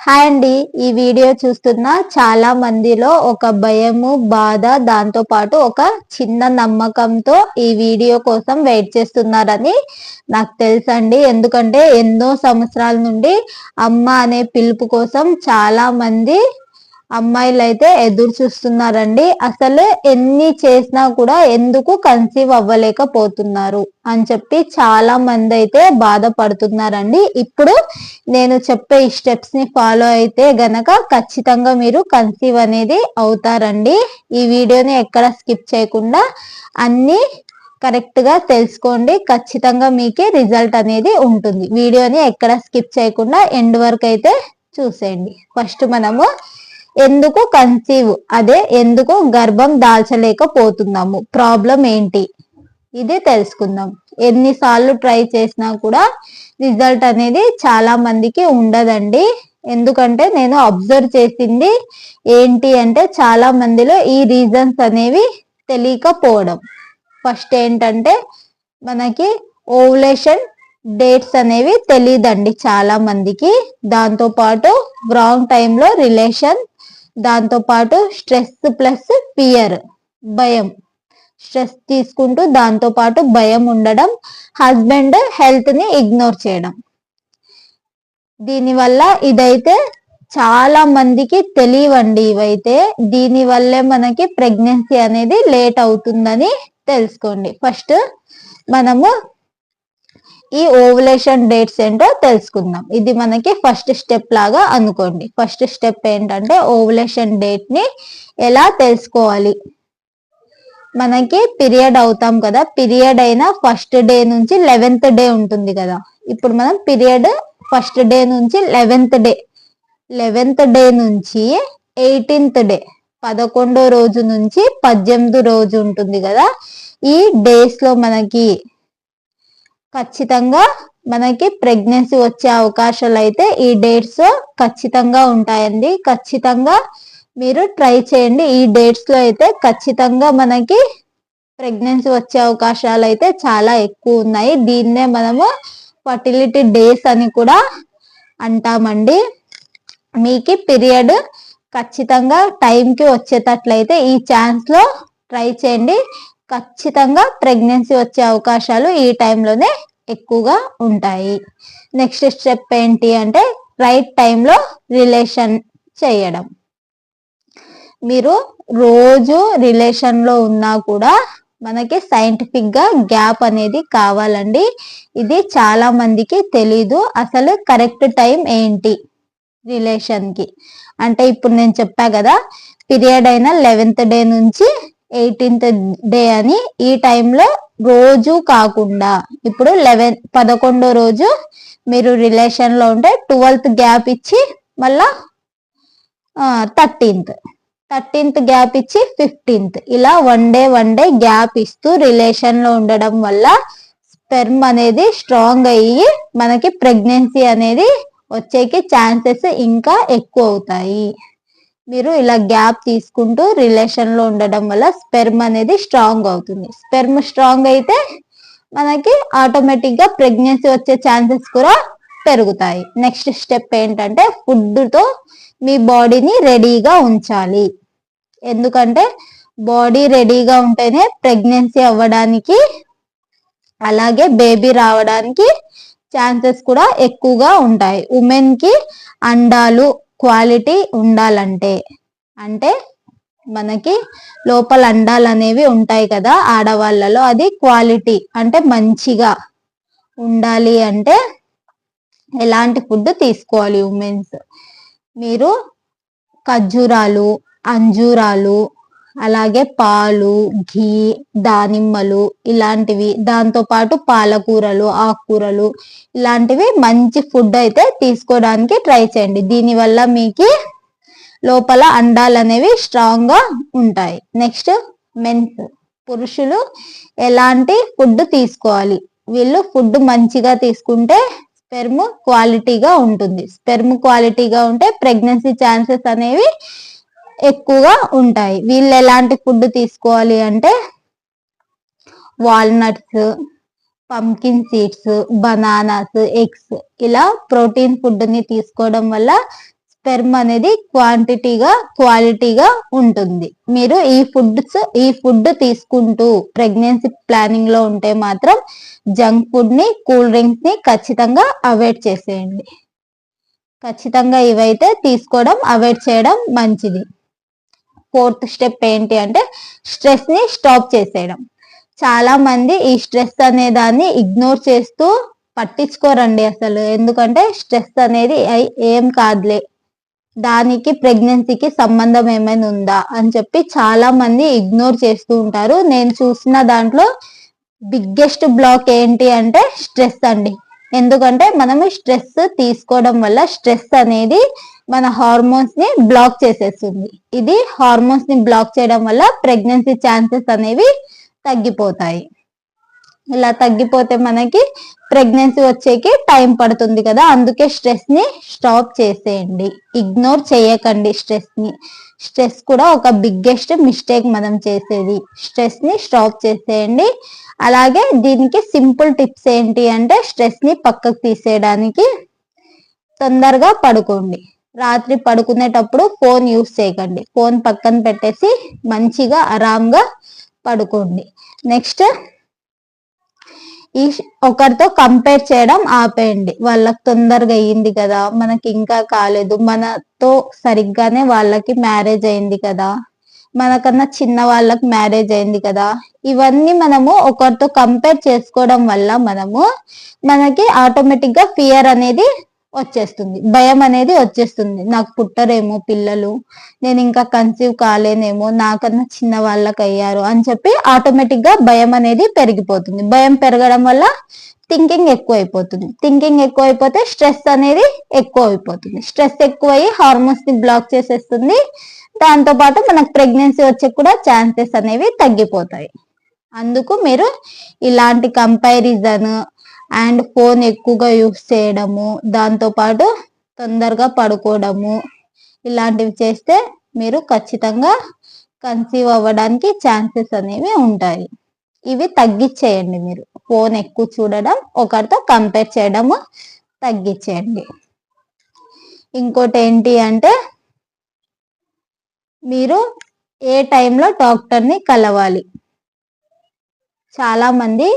Hi అండి. ఈ video చూస్తున్న చాలా మందిలో ఒక భయము, బాధ, దాంతో పాటు ఒక చిన్న నమ్మకంతో ఈ వీడియో కోసం వెయిట్ చేస్తున్నారని నాకు తెలుసండి. ఎందుకంటే ఎన్నో సంవత్సరాల నుండి అమ్మ అనే పిలుపు కోసం చాలా మంది అమ్మాయిలు అయితే ఎదురు చూస్తున్నారండి. అసలు ఎన్ని చేసినా కూడా ఎందుకు కన్సీవ్ అవ్వలేకపోతున్నారు అని చెప్పి చాలా మంది అయితే బాధపడుతున్నారండి. ఇప్పుడు నేను చెప్పే ఈ స్టెప్స్ ని ఫాలో అయితే గనక ఖచ్చితంగా మీరు కన్సీవ్ అనేది అవుతారండి. ఈ వీడియోని ఎక్కడ స్కిప్ చేయకుండా అన్ని కరెక్ట్ గా తెలుసుకోండి. ఖచ్చితంగా మీకే రిజల్ట్ అనేది ఉంటుంది. వీడియోని ఎక్కడ స్కిప్ చేయకుండా ఎండ్ వరకు అయితే చూసేయండి. ఫస్ట్ మనము ఎందుకు కన్సీవ్, అదే ఎందుకు గర్భం దాల్చలేకపోతున్నాము, ప్రాబ్లం ఏంటి, ఇది తెలుసుకుందాం. ఎన్నిసార్లు ట్రై చేసినా కూడా రిజల్ట్ అనేది చాలా మందికి ఉండదండి. ఎందుకంటే నేను అబ్జర్వ్ చేసింది ఏంటి అంటే చాలా మందిలో ఈ రీజన్స్ అనేవి తెలియకపోవడం. ఫస్ట్ ఏంటంటే మనకి ఓవులేషన్ డేట్స్ అనేవి తెలియదండి చాలా మందికి. దాంతో పాటు రాంగ్ టైంలో రిలేషన్, దాంతో పాటు స్ట్రెస్ ప్లస్ ఫియర్, భయం, స్ట్రెస్ తీసుకుంటూ దాంతో పాటు భయం ఉండడం, హస్బెండ్ హెల్త్ ని ఇగ్నోర్ చేయడం. దీనివల్ల ఇదైతే చాలా మందికి తెలియవండి. ఇవైతే దీని వల్లే మనకి ప్రెగ్నెన్సీ అనేది లేట్ అవుతుందని తెలుసుకోండి. ఫస్ట్ మనము ఈ ఓవులేషన్ డేట్స్ ఏంటో తెలుసుకుందాం. ఇది మనకి ఫస్ట్ స్టెప్ లాగా అనుకోండి. ఫస్ట్ స్టెప్ ఏంటంటే ఓవులేషన్ డేట్ ని ఎలా తెలుసుకోవాలి. మనకి పీరియడ్ అవుతాం కదా, పీరియడ్ అయిన ఫస్ట్ డే నుంచి 11th డే ఉంటుంది కదా. ఇప్పుడు మనం పీరియడ్ ఫస్ట్ డే నుంచి 11th డే నుంచి 18th డే 11వ రోజు నుంచి 18వ రోజు ఉంటుంది కదా. ఈ డేస్ లో మనకి ఖచ్చితంగా మనకి ప్రెగ్నెన్సీ వచ్చే అవకాశాలు అయితే ఈ డేట్స్ ఖచ్చితంగా ఉంటాయండి. ఖచ్చితంగా మీరు ట్రై చేయండి. ఈ డేట్స్ లో అయితే ఖచ్చితంగా మనకి ప్రెగ్నెన్సీ వచ్చే అవకాశాలు అయితే చాలా ఎక్కువ ఉన్నాయి. దీన్నే మనము ఫర్టిలిటీ డేస్ అని కూడా అంటామండి. మీకు పీరియడ్ ఖచ్చితంగా టైంకి వచ్చేటట్లయితే ఈ ఛాన్స్ లో ట్రై చేయండి. ఖచ్చితంగా ప్రెగ్నెన్సీ వచ్చే అవకాశాలు ఈ టైంలోనే ఎక్కువగా ఉంటాయి. నెక్స్ట్ స్టెప్ ఏంటి అంటే రైట్ టైంలో రిలేషన్ చేయడం. మీరు రోజు రిలేషన్ లో ఉన్నా కూడా మనకి సైంటిఫిక్ గా గ్యాప్ అనేది కావాలండి. ఇది చాలా మందికి తెలీదు. అసలు కరెక్ట్ టైం ఏంటి రిలేషన్ కి అంటే ఇప్పుడు నేను చెప్పా కదా, పీరియడ్ అయిన 11th డే నుంచి 18th డే అని. ఈ టైంలో రోజు కాకుండా ఇప్పుడు 11వ రోజు మీరు రిలేషన్ లో ఉంటే 12th గ్యాప్ ఇచ్చి మళ్ళా 13th గ్యాప్ ఇచ్చి 15th, ఇలా వన్ డే గ్యాప్ ఇస్తూ రిలేషన్ లో ఉండడం వల్ల స్పెర్మ్ అనేది స్ట్రాంగ్ అయ్యి మనకి ప్రెగ్నెన్సీ అనేది వచ్చేకి ఛాన్సెస్ ఇంకా ఎక్కువ అవుతాయి. మీరు ఇలా గ్యాప్ తీసుకుంటూ రిలేషన్ లో ఉండడం వల్ల స్పెర్మ్ అనేది స్ట్రాంగ్ అవుతుంది. స్పెర్మ్ స్ట్రాంగ్ అయితే మనకి ఆటోమేటిక్ గా ప్రెగ్నెన్సీ వచ్చే ఛాన్సెస్ కూడా పెరుగుతాయి. నెక్స్ట్ స్టెప్ ఏంటంటే ఫుడ్ తో మీ బాడీని రెడీగా ఉంచాలి. ఎందుకంటే బాడీ రెడీగా ఉంటేనే ప్రెగ్నెన్సీ అవ్వడానికి అలాగే బేబీ రావడానికి ఛాన్సెస్ కూడా ఎక్కువగా ఉంటాయి. ఉమెన్ కి అండాలు క్వాలిటీ ఉండాలంటే, అంటే మనకి లోపల అండాలు అనేవి ఉంటాయి కదా ఆడవాళ్ళలో, అది క్వాలిటీ అంటే మంచిగా ఉండాలి అంటే ఎలాంటి ఫుడ్ తీసుకోవాలి ఉమెన్స్. మీరు ఖర్జూరాలు, అంజూరాలు, అలాగే పాలు, ఘీ, దానిమ్మలు ఇలాంటివి, దాంతో పాటు పాలకూరలు, ఆకుకూరలు ఇలాంటివి మంచి ఫుడ్ అయితే తీసుకోవడానికి ట్రై చేయండి. దీనివల్ల మీకు లోపల అండాలు అనేవి స్ట్రాంగ్ గా ఉంటాయి. నెక్స్ట్ మెన్స్, పురుషులు ఎలాంటి ఫుడ్ తీసుకోవాలి. వీళ్ళు ఫుడ్ మంచిగా తీసుకుంటే స్పెర్మ్ క్వాలిటీగా ఉంటుంది. స్పెర్మ్ క్వాలిటీగా ఉంటే ప్రెగ్నెన్సీ ఛాన్సెస్ అనేవి ఎక్కువగా ఉంటాయి. వీళ్ళు ఎలాంటి ఫుడ్ తీసుకోవాలి అంటే walnuts, pumpkin seeds, bananas, eggs, ఇలా ప్రోటీన్ ఫుడ్ ని తీసుకోవడం వల్ల స్పెర్మ్ అనేది క్వాలిటీగా ఉంటుంది. మీరు ఈ ఫుడ్ తీసుకుంటూ ప్రెగ్నెన్సీ ప్లానింగ్ లో ఉంటే మాత్రం జంక్ ఫుడ్ ని, కూల్ డ్రింక్స్ ని ఖచ్చితంగా అవాయిడ్ చేసేయండి. ఖచ్చితంగా ఇవైతే తీసుకోవడం అవాయిడ్ చేయడం మంచిది. 4th స్టెప్ ఏంటి అంటే స్ట్రెస్ ని స్టాప్ చేసేయడం. చాలా మంది ఈ స్ట్రెస్ అనే దాన్ని ఇగ్నోర్ చేస్తూ పట్టించుకోరండి అసలు. ఎందుకంటే స్ట్రెస్ అనేది ఏం కాదులే, దానికి ప్రెగ్నెన్సీకి సంబంధం ఏమైనా ఉందా అని చెప్పి చాలా మంది ఇగ్నోర్ చేస్తూ ఉంటారు. నేను చూసిన దాంట్లో బిగ్గెస్ట్ బ్లాక్ ఏంటి అంటే స్ట్రెస్ అండి. ఎందుకంటే మనము స్ట్రెస్ తీసుకోవడం వల్ల స్ట్రెస్ అనేది మన హార్మోన్స్ ని బ్లాక్ చేసేస్తుంది. ఇది హార్మోన్స్ ని బ్లాక్ చేయడం వల్ల ప్రెగ్నెన్సీ ఛాన్సెస్ అనేవి తగ్గిపోతాయి. ఇలా తగ్గిపోతే మనకి ప్రెగ్నెన్సీ వచ్చేకి టైం పడుతుంది కదా, అందుకే స్ట్రెస్ ని స్టాప్ చేసేయండి. ఇగ్నోర్ చేయకండి స్ట్రెస్ ని. స్ట్రెస్ కూడా ఒక బిగ్గెస్ట్ మిస్టేక్ మనం చేసేది. స్ట్రెస్ ని స్టాప్ చేసేయండి. అలాగే దీనికి సింపుల్ టిప్స్ ఏంటి అంటే స్ట్రెస్ ని పక్కకు తీసేయడానికి తొందరగా పడుకోండి. రాత్రి పడుకునేటప్పుడు ఫోన్ యూస్ చేయకండి. ఫోన్ పక్కన పెట్టేసి మంచిగా ఆరాంగా పడుకోండి. నెక్స్ట్, ఈ ఒకరితో కంపేర్ చేయడం ఆపేయండి. వాళ్ళకి తొందరగా అయ్యింది కదా, మనకి ఇంకా కాలేదు, మనతో సరిగ్గానే వాళ్ళకి మ్యారేజ్ అయింది కదా, మనకన్నా చిన్న వాళ్ళకి మ్యారేజ్ అయింది కదా, ఇవన్నీ మనము ఒకరితో కంపేర్ చేసుకోవడం వల్ల మనకి ఆటోమేటిక్ గా ఫియర్ అనేది వచ్చేస్తుంది, భయం అనేది వచ్చేస్తుంది. నాకు పుట్టరేమో పిల్లలు, నేను ఇంకా కన్సీవ్ కాలేనేమో, నాకన్నా చిన్న వాళ్ళకి అయ్యారు అని చెప్పి ఆటోమేటిక్ గా భయం అనేది పెరిగిపోతుంది. భయం పెరగడం వల్ల థింకింగ్ ఎక్కువైపోతుంది. థింకింగ్ ఎక్కువైపోతే స్ట్రెస్ అనేది ఎక్కువైపోతుంది. స్ట్రెస్ ఎక్కువయ్యి హార్మోన్స్ ని బ్లాక్ చేసేస్తుంది. దాంతో పాటు మనకు ప్రెగ్నెన్సీ వచ్చే కూడా ఛాన్సెస్ అనేవి తగ్గిపోతాయి. అందుకు మీరు ఇలాంటి కంపారిజన్ అండ్ ఫోన్ ఎక్కువగా యూస్ చేయడము, దాంతో పాటు తొందరగా పడుకోవడము, ఇలాంటివి చేస్తే మీరు ఖచ్చితంగా కన్సీవ్ అవ్వడానికి ఛాన్సెస్ అనేవి ఉంటాయి. ఇవి తగ్గించేయండి. మీరు ఫోన్ ఎక్కువ చూడడం, ఒకరితో కంపేర్ చేయడము తగ్గించేయండి. ఇంకోటి ఏంటి అంటే మీరు ఏ టైంలో డాక్టర్ని కలవాలి. చాలా మంది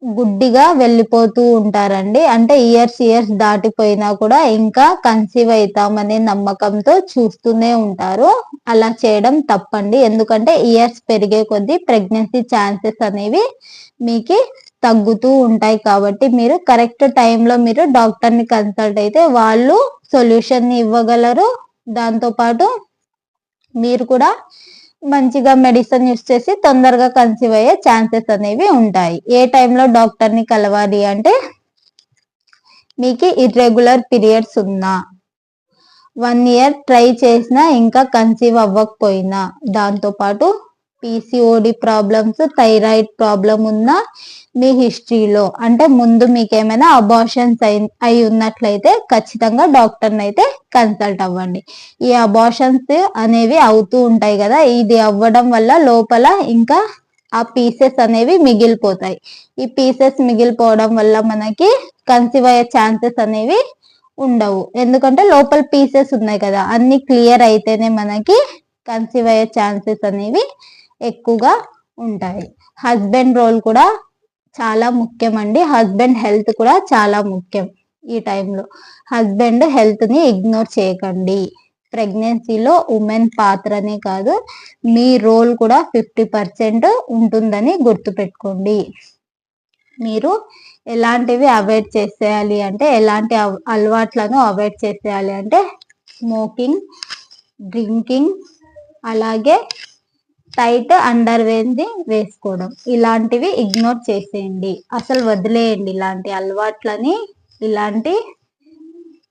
గుడ్డిగా వెళ్ళిపోతూ ఉంటారండి. అంటే ఇయర్స్ దాటిపోయినా కూడా ఇంకా కన్సీవ్ అవుతామనే నమ్మకంతో చూస్తూనే ఉంటారు. అలా చేయడం తప్పండి. ఎందుకంటే ఇయర్స్ పెరిగే కొద్దీ ప్రెగ్నెన్సీ ఛాన్సెస్ అనేవి మీకు తగ్గుతూ ఉంటాయి. కాబట్టి మీరు కరెక్ట్ టైంలో మీరు డాక్టర్ని కన్సల్ట్ అయితే వాళ్ళు సొల్యూషన్ ఇవ్వగలరు. దాంతో పాటు మీరు కూడా మంచిగా మెడిసిన్ యూస్ చేసి తొందరగా కన్సీవ్ అయ్యే ఛాన్సెస్ అనేవి ఉంటాయి. ఏ టైంలో డాక్టర్ని కలవాలి అంటే మీకు ఇర్రెగ్యులర్ పీరియడ్స్ ఉన్నా, 1 year ట్రై చేసినా ఇంకా కన్సీవ్ అవ్వకపోయినా, దాంతో పాటు PCOD ప్రాబ్లమ్స్, థైరాయిడ్ ప్రాబ్లం ఉన్నా, మీ హిస్టరీలో అంటే ముందు మీకు ఏమైనా అబార్షన్స్ అయి ఉన్నట్లయితే ఖచ్చితంగా డాక్టర్ని అయితే కన్సల్ట్ అవ్వండి. ఈ అబార్షన్స్ అనేవి అవుతూ ఉంటాయి కదా, ఇది అవ్వడం వల్ల లోపల ఇంకా ఆ పీసెస్ అనేవి మిగిలిపోతాయి. ఈ పీసెస్ మిగిలిపోవడం వల్ల మనకి కన్సీవ్ అయ్యే ఛాన్సెస్ అనేవి ఉండవు. ఎందుకంటే లోపల పీసెస్ ఉన్నాయి కదా, అన్ని క్లియర్ అయితేనే మనకి కన్సీవ్ అయ్యే ఛాన్సెస్ అనేవి ఎక్కువగా ఉంటాయి. హస్బెండ్ రోల్ కూడా చాలా ముఖ్యం అండి. హస్బెండ్ హెల్త్ కూడా చాలా ముఖ్యం. ఈ టైంలో హస్బెండ్ హెల్త్ ని ఇగ్నోర్ చేయకండి. ప్రెగ్నెన్సీలో ఉమెన్ పాత్రనే కాదు, మీ రోల్ కూడా 50% ఉంటుందని గుర్తుపెట్టుకోండి. మీరు ఎలాంటివి అవాయిడ్ చేసేయాలి అంటే, ఎలాంటి అలవాట్లను అవాయిడ్ చేసేయాలి అంటే స్మోకింగ్, డ్రింకింగ్, అలాగే టైట్ అండర్వేర్ని వేసుకోవడం, ఇలాంటివి ఇగ్నోర్ చేసేయండి. అసలు వదిలేయండి ఇలాంటి అలవాట్లని. ఇలాంటి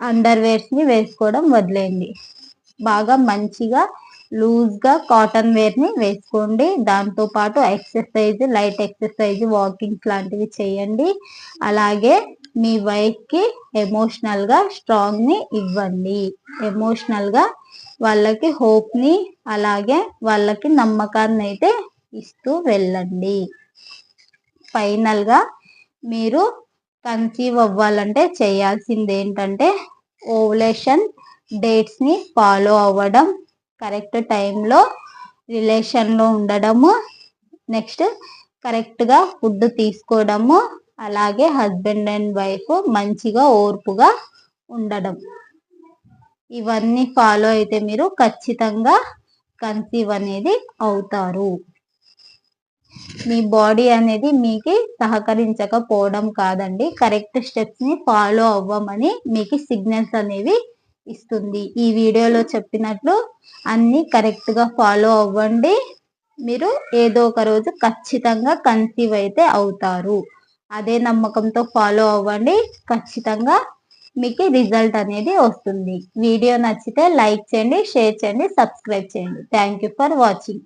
అండర్వేర్స్ ని వేసుకోవడం వదిలేయండి. బాగా మంచిగా లూజ్గా కాటన్ వేర్ ని వేసుకోండి. దాంతో పాటు ఎక్సర్సైజ్, లైట్ ఎక్సర్సైజ్, వాకింగ్ లాంటివి చేయండి. అలాగే మీ వైఫ్ కి ఎమోషనల్ గా స్ట్రాంగ్ ని ఇవ్వండి. ఎమోషనల్ గా వాళ్ళకి హోప్ ని, అలాగే వాళ్ళకి నమ్మకాన్ని అయితే ఇస్తూ వెళ్ళండి. ఫైనల్ గా మీరు కన్సీవ్ అవ్వాలంటే చేయాల్సింది ఏంటంటే ఓవులేషన్ డేట్స్ ని ఫాలో అవ్వడం, కరెక్ట్ టైంలో రిలేషన్లో ఉండడము, నెక్స్ట్ కరెక్ట్గా ఫుడ్ తీసుకోవడము, అలాగే హస్బెండ్ అండ్ వైఫ్ మంచిగా ఓర్పుగా ఉండడం. ఇవన్నీ ఫాలో అయితే మీరు ఖచ్చితంగా కన్సీవ్ అనేది అవుతారు. మీ బాడీ అనేది మీకు సహకరించకపోవడం కాదండి, కరెక్ట్ స్టెప్స్ ని ఫాలో అవ్వమని మీకు సిగ్నల్స్ అనేవి ఇస్తుంది. ఈ వీడియోలో చెప్పినట్లు అన్ని కరెక్ట్ గా ఫాలో అవ్వండి, మీరు ఏదో ఒక రోజు ఖచ్చితంగా కన్సీవ్ అయితే అవుతారు. అదే నమ్మకంతో ఫాలో అవ్వండి, ఖచ్చితంగా మీకు రిజల్ట్ అనేది వస్తుంది. వీడియో నచ్చితే లైక్ చేయండి, షేర్ చేయండి, సబ్స్క్రైబ్ చేయండి. Thank you for watching.